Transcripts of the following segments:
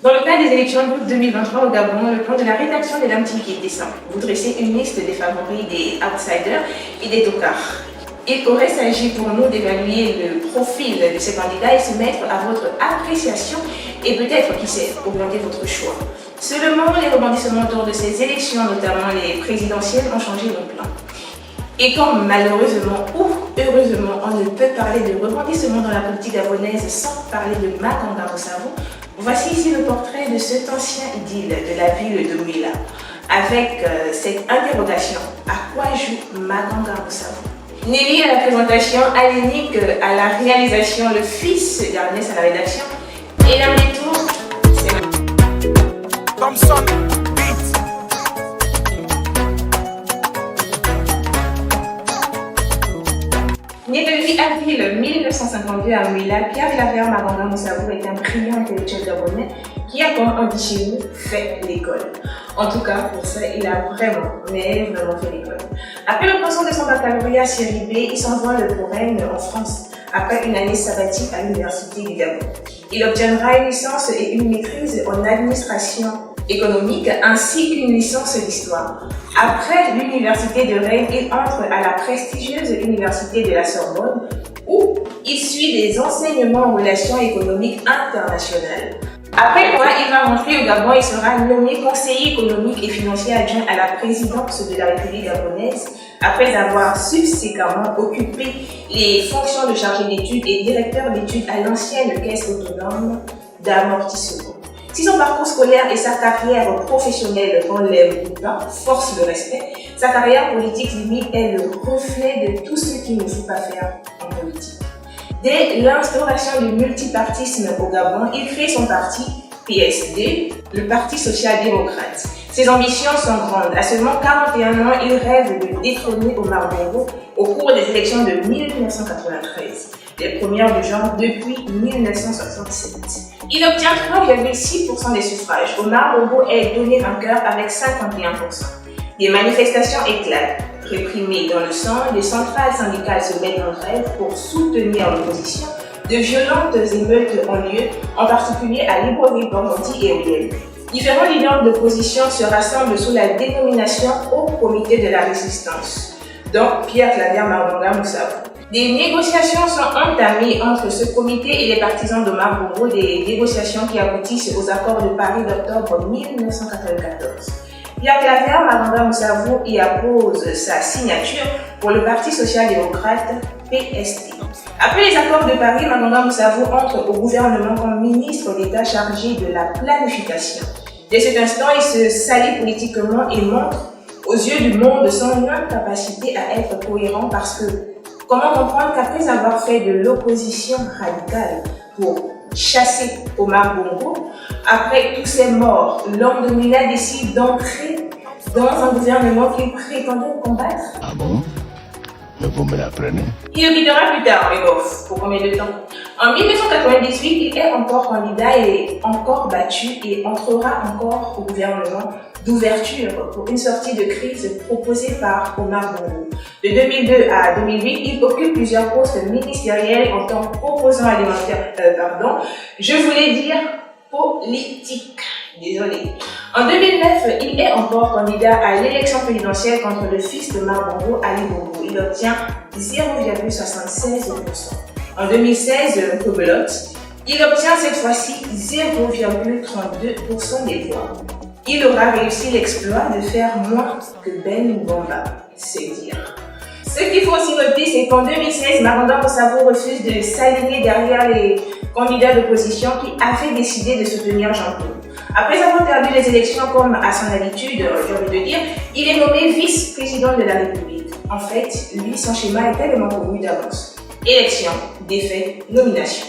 Dans le cas des élections d'août 2023 au Gabon, le plan de la rédaction de l'AMTIC était simple. Vous dressez une liste des favoris, des outsiders et des tocards. Il aurait s'agi pour nous d'évaluer le profil de ces candidats et se mettre à votre appréciation et peut-être, qui sait, augmenter votre choix. Seulement, les rebondissements autour de ces élections, notamment les présidentielles, ont changé nos plans. Et comme malheureusement ou heureusement, on ne peut parler de rebondissements dans la politique gabonaise sans parler de Makanga Moussavou, voici ici le portrait de cet ancien idylle de la ville de Mouila, avec cette interrogation: à quoi joue Makanga Moussavou? Nelly à la présentation, Alénique à la réalisation, le fils d'Ernest à la rédaction, et l'Amito, c'est Thompson Beat. Né le 8 avril 1952 à Mouila, Pierre Claver Makanga Moussavou est un brillant intellectuel gabonais qui a, comme on dit chez nous, fait l'école. En tout cas, pour ça, il a vraiment fait l'école. Après l'obtention de son baccalauréat série B, il s'envole pour Rennes en France, après une année sabbatique à l'Université du Gabon. Il obtiendra une licence et une maîtrise en administration économique, ainsi qu'une licence d'histoire. Après l'Université de Rennes, il entre à la prestigieuse Université de la Sorbonne, où il suit des enseignements en relations économiques internationales. Après quoi, il va rentrer au Gabon et sera nommé conseiller économique et financier adjoint à la présidence de la République gabonaise, après avoir subséquemment occupé les fonctions de chargé d'études et directeur d'études à l'ancienne Caisse autonome d'amortissement. Si son parcours scolaire et sa carrière professionnelle, on l'aime ou pas, force le respect, sa carrière politique limite est le reflet de tout ce qu'il ne faut pas faire en politique. Dès l'instauration du multipartisme au Gabon, il crée son parti PSD, le Parti social-démocrate. Ses ambitions sont grandes. À seulement 41 ans, il rêve de détrôner Omar Bongo au cours des élections de 1993, les premières du genre depuis 1967. Il obtient 3,6% des suffrages. Omar Bongo est donné vainqueur avec 51%. Des manifestations éclatent. Réprimées dans le sang, les centrales syndicales se mettent en grève pour soutenir l'opposition. De violentes émeutes ont lieu, en particulier à Libreville, Bangui et Riel. Différents leaders d'opposition se rassemblent sous la dénomination Haut Comité de la Résistance, dont Pierre Claver Makanga Moussavou. Des négociations sont entamées entre ce comité et les partisans d'Omar Bongo, des négociations qui aboutissent aux accords de Paris d'octobre 1994. Pierre Claver Makanga Moussavou y appose sa signature pour le Parti social-démocrate PST. Après les accords de Paris, Makanga Moussavou entre au gouvernement comme ministre d'État chargé de la planification. Dès cet instant, il se salit politiquement et montre aux yeux du monde son incapacité à être cohérent parce que comment comprendre qu'après avoir fait de l'opposition radicale pour chasser Omar Bongo, après tous ces morts, l'homme de Mouila décide d'entrer dans un gouvernement qu'il prétendait combattre. Ah bon? Mais vous me l'apprenez? Il le quittera plus tard, mais bof, pour combien de temps? En 1998, il est encore candidat et encore battu et entrera encore au gouvernement d'ouverture pour une sortie de crise proposée par Omar Bongo. De 2002 à 2008, il occupe plusieurs postes ministériels en tant qu'opposant alimentaire, je voulais dire politique. Désolé. En 2009, il est encore candidat à l'élection présidentielle contre le fils de Omar Bongo, Ali Bongo. Il obtient 0,76%. En 2016, rebelote, il obtient cette fois-ci 0,32% des voix. Il aura réussi l'exploit de faire moins que Ben Bamba, c'est dire. Ce qu'il faut aussi noter, c'est qu'en 2016, Makanga Moussavou refuse de s'aligner derrière les candidats d'opposition qui avaient décidé de soutenir Jean-Claude. Après avoir perdu les élections comme à son habitude, j'ai envie de dire, il est nommé vice-président de la République. En fait, lui, son schéma est tellement connu d'avance. Élection, défaite, nomination.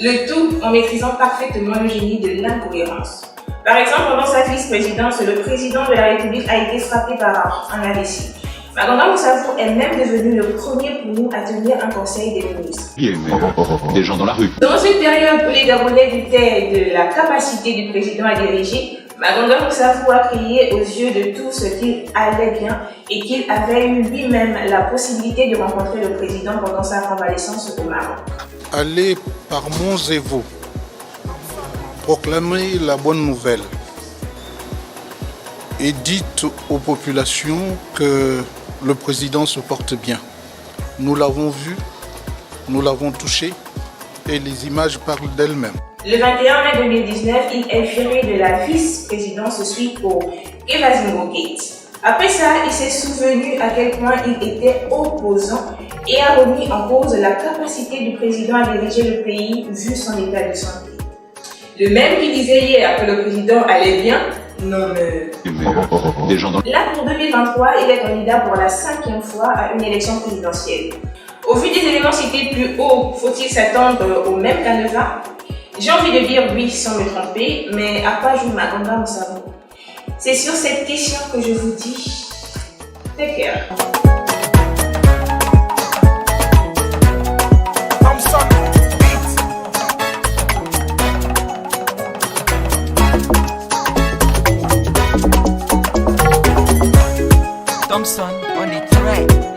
Le tout en maîtrisant parfaitement le génie de l'incohérence. Par exemple, pendant sa vice-présidence, le président de la République a été frappé par un AVC. Makanga Moussavou est même devenu le premier pour nous à tenir un conseil des ministres. Des gens dans la rue. Dans une période où les Gabonais doutaient de la capacité du président à diriger, Makanga Moussavou a crié aux yeux de tous qu'il allait bien et qu'il avait eu lui-même la possibilité de rencontrer le président pendant sa convalescence au Maroc. Aller par Monts et Vaux, proclamez la bonne nouvelle et dites aux populations que le président se porte bien. Nous l'avons vu, nous l'avons touché et les images parlent d'elles-mêmes. Le 21 mai 2019, il est viré de la vice-présidence suite au Evasimo Gate. Après ça, il s'est souvenu à quel point il était opposant et a remis en cause la capacité du président à diriger le pays vu son état de santé. Le même qui disait hier que le président allait bien, non mais... Des gens dans Là, pour 2023, il est candidat pour la 5e fois à une élection présidentielle. Au vu des éléments cités plus haut, faut-il s'attendre au même canevas? J'ai envie de dire oui sans me tromper, mais à quoi joue Maganda Moussabou? C'est sur cette question que je vous dis, take care. Thompson on the track.